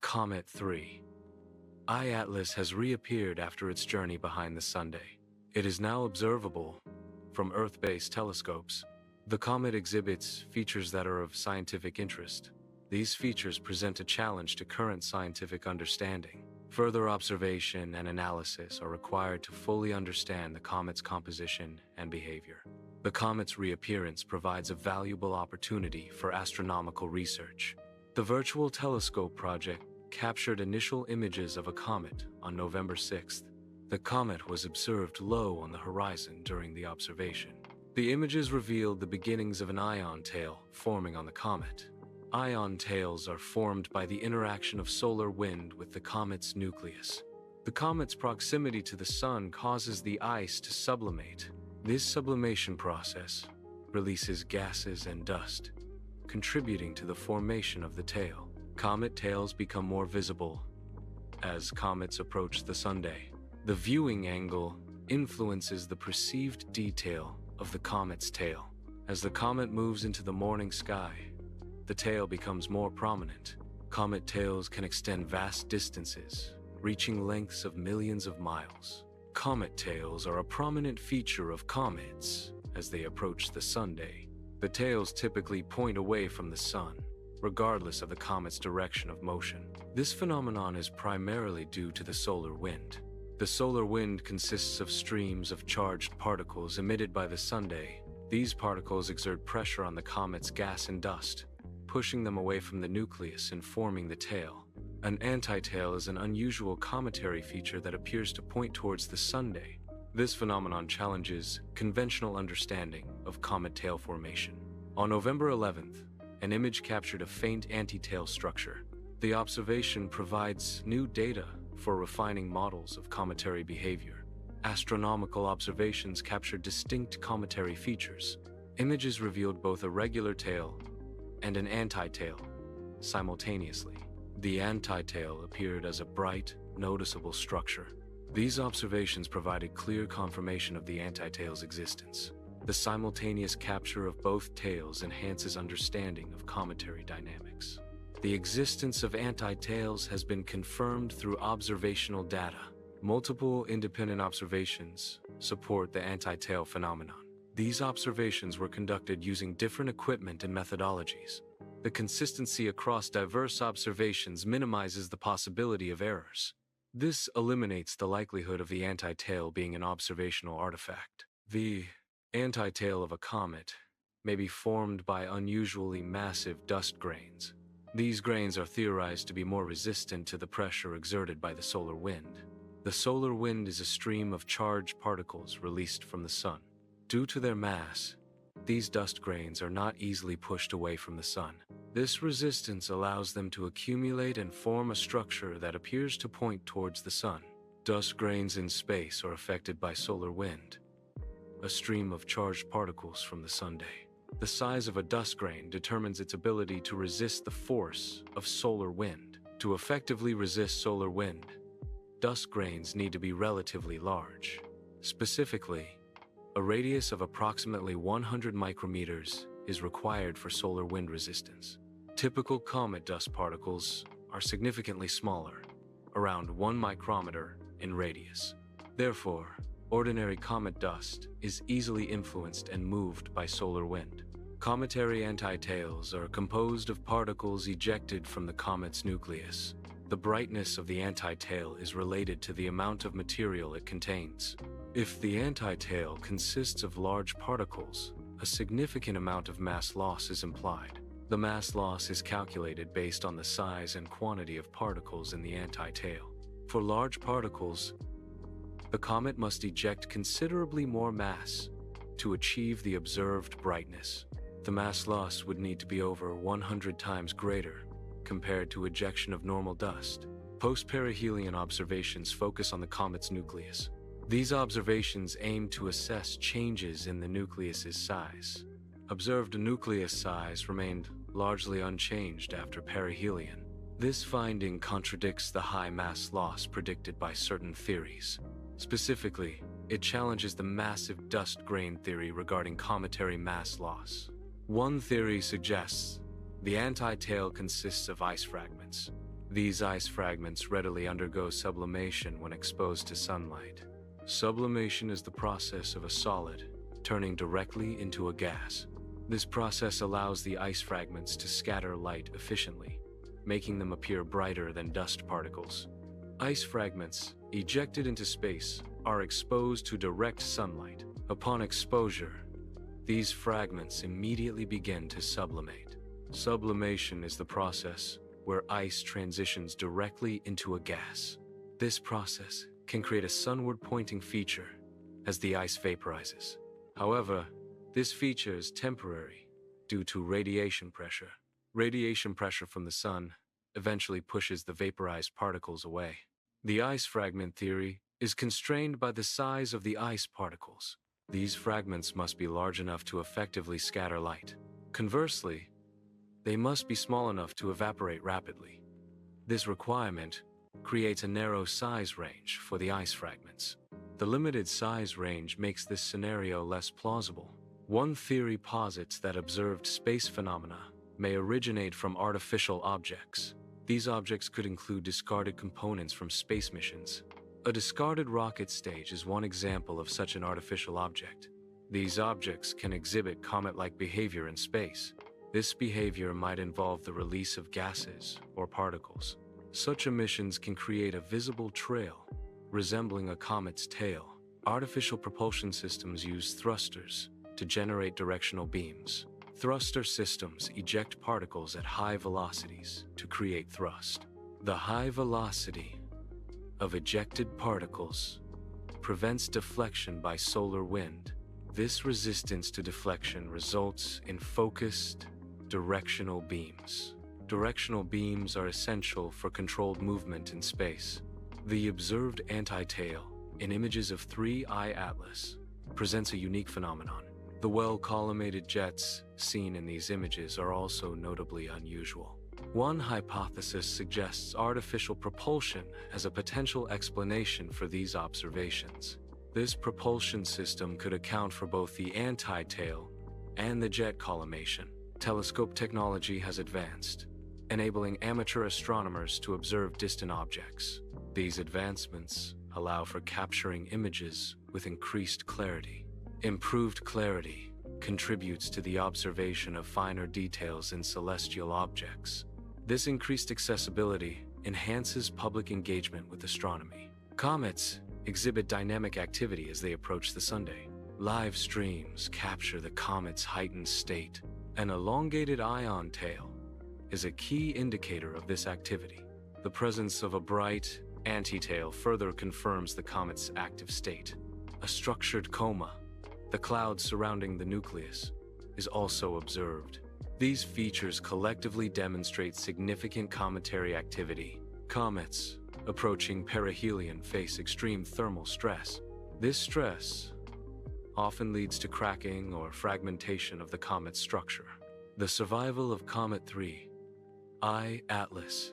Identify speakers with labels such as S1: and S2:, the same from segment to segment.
S1: Comet 3. I-Atlas has reappeared after its journey behind the Sunday. It is now observable from Earth-based telescopes. The comet exhibits features that are of scientific interest. These features present a challenge to current scientific understanding. Further observation and analysis are required to fully understand the comet's composition and behavior. The comet's reappearance provides a valuable opportunity for astronomical research. The Virtual Telescope project captured initial images of a comet on November 6th. The comet was observed low on the horizon during the observation. The images revealed the beginnings of an ion tail forming on the comet. Ion tails are formed by the interaction of solar wind with the comet's nucleus. The comet's proximity to the sun causes the ice to sublimate. This sublimation process releases gases and dust, contributing to the formation of the tail. Comet tails become more visible as comets approach the Sunday. The viewing angle influences the perceived detail of the comet's tail. As the comet moves into the morning sky, the tail becomes more prominent. Comet tails can extend vast distances, reaching lengths of millions of miles. Comet tails are a prominent feature of comets as they approach the Sunday. The tails typically point away from the sun, regardless of the comet's direction of motion. This phenomenon is primarily due to the solar wind. The solar wind consists of streams of charged particles emitted by the Sunday. These particles exert pressure on the comet's gas and dust, pushing them away from the nucleus and forming the tail. An antitail is an unusual cometary feature that appears to point towards the Sunday. This phenomenon challenges conventional understanding of comet tail formation. On November 11th, an image captured a faint antitail structure. The observation provides new data for refining models of cometary behavior. Astronomical observations captured distinct cometary features. Images revealed both a regular tail and an antitail simultaneously. The antitail appeared as a bright, noticeable structure. These observations provided clear confirmation of the antitail's existence. The simultaneous capture of both tails enhances understanding of cometary dynamics. The existence of antitails has been confirmed through observational data. Multiple independent observations support the antitail phenomenon. These observations were conducted using different equipment and methodologies. The consistency across diverse observations minimizes the possibility of errors. This eliminates the likelihood of the antitail being an observational artifact. The antitail of a comet may be formed by unusually massive dust grains. These grains are theorized to be more resistant to the pressure exerted by the solar wind. The solar wind is a stream of charged particles released from the sun. Due to their mass, these dust grains are not easily pushed away from the sun. This resistance allows them to accumulate and form a structure that appears to point towards the sun. Dust grains in space are affected by solar wind, a stream of charged particles from the Sunday. The size of a dust grain determines its ability to resist the force of solar wind. To effectively resist solar wind, dust grains need to be relatively large. Specifically, a radius of approximately 100 micrometers is required for solar wind resistance. Typical comet dust particles are significantly smaller, around 1 micrometer in radius. Therefore, ordinary comet dust is easily influenced and moved by solar wind. Cometary antitails are composed of particles ejected from the comet's nucleus. The brightness of the antitail is related to the amount of material it contains. If the antitail consists of large particles, a significant amount of mass loss is implied. The mass loss is calculated based on the size and quantity of particles in the antitail. For large particles, the comet must eject considerably more mass to achieve the observed brightness. The mass loss would need to be over 100 times greater compared to ejection of normal dust. Post-perihelion observations focus on the comet's nucleus. These observations aim to assess changes in the nucleus's size. Observed nucleus size remained largely unchanged after perihelion. This finding contradicts the high mass loss predicted by certain theories. Specifically, it challenges the massive dust grain theory regarding cometary mass loss. One theory suggests the antitail consists of ice fragments. These ice fragments readily undergo sublimation when exposed to sunlight. Sublimation is the process of a solid turning directly into a gas. This process allows the ice fragments to scatter light efficiently, making them appear brighter than dust particles. Ice fragments, ejected into space, are exposed to direct sunlight. Upon exposure, these fragments immediately begin to sublimate. Sublimation is the process where ice transitions directly into a gas. This process can create a sunward-pointing feature as the ice vaporizes. However, this feature is temporary due to radiation pressure. Radiation pressure from the sun eventually pushes the vaporized particles away. The ice fragment theory is constrained by the size of the ice particles. These fragments must be large enough to effectively scatter light. Conversely, they must be small enough to evaporate rapidly. This requirement creates a narrow size range for the ice fragments. The limited size range makes this scenario less plausible. One theory posits that observed space phenomena may originate from artificial objects. These objects could include discarded components from space missions. A discarded rocket stage is one example of such an artificial object. These objects can exhibit comet-like behavior in space. This behavior might involve the release of gases or particles. Such emissions can create a visible trail, resembling a comet's tail. Artificial propulsion systems use thrusters to generate directional beams. Thruster systems eject particles at high velocities to create thrust. The high velocity of ejected particles prevents deflection by solar wind. This resistance to deflection results in focused, directional beams. Directional beams are essential for controlled movement in space. The observed anti-tail in images of 3I Atlas presents a unique phenomenon. The well-collimated jets seen in these images are also notably unusual. One hypothesis suggests artificial propulsion as a potential explanation for these observations. This propulsion system could account for both the anti-tail and the jet collimation. Telescope technology has advanced, enabling amateur astronomers to observe distant objects. These advancements allow for capturing images with increased clarity. Improved clarity contributes to the observation of finer details in celestial objects. This increased accessibility enhances public engagement with astronomy. Comets exhibit dynamic activity as they approach the Sunday. Live streams capture the comet's heightened state. An elongated ion tail is a key indicator of this activity. The presence of a bright antitail further confirms the comet's active state. A structured coma, the cloud surrounding the nucleus, is also observed. These features collectively demonstrate significant cometary activity. Comets approaching perihelion face extreme thermal stress. This stress often leads to cracking or fragmentation of the comet's structure. The survival of Comet 3I Atlas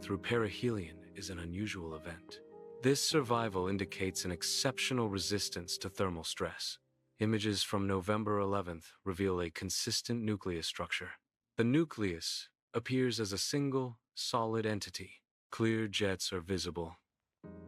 S1: through perihelion is an unusual event. This survival indicates an exceptional resistance to thermal stress. Images from November 11th reveal a consistent nucleus structure. The nucleus appears as a single, solid entity. Clear jets are visible,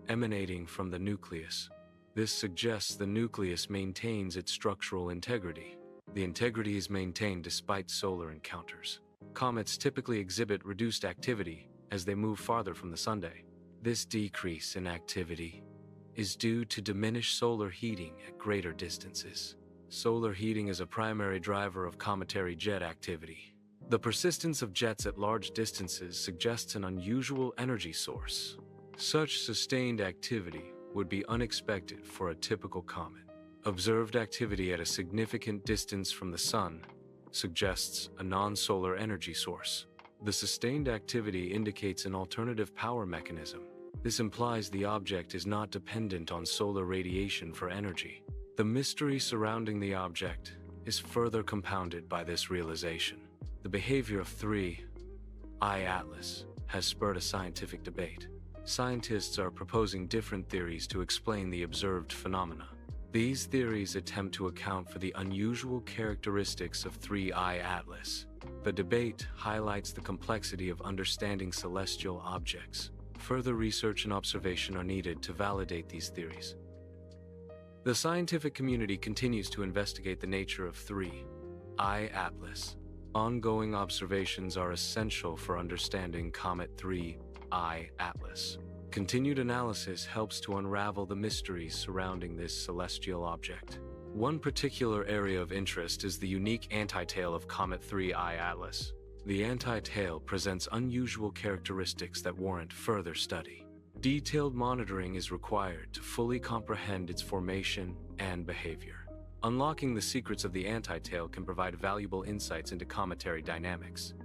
S1: emanating from the nucleus. This suggests the nucleus maintains its structural integrity. The integrity is maintained despite solar encounters. Comets typically exhibit reduced activity as they move farther from the Sunday. This decrease in activity is due to diminished solar heating at greater distances. Solar heating is a primary driver of cometary jet activity. The persistence of jets at large distances suggests an unusual energy source. Such sustained activity would be unexpected for a typical comet. Observed activity at a significant distance from the Sun suggests a non-solar energy source. The sustained activity indicates an alternative power mechanism. This implies the object is not dependent on solar radiation for energy. The mystery surrounding the object is further compounded by this realization. The behavior of 3I Atlas has spurred a scientific debate. Scientists are proposing different theories to explain the observed phenomena. These theories attempt to account for the unusual characteristics of 3I Atlas. The The debate highlights the complexity of understanding celestial objects. Further research and observation are needed to validate these theories. The scientific community continues to investigate the nature of 3I Atlas. Ongoing observations are essential for understanding Comet 3I Atlas. Continued analysis helps to unravel the mysteries surrounding this celestial object. One particular area of interest is the unique antitail of Comet 3I Atlas. The antitail presents unusual characteristics that warrant further study. Detailed monitoring is required to fully comprehend its formation and behavior. Unlocking the secrets of the antitail can provide valuable insights into cometary dynamics.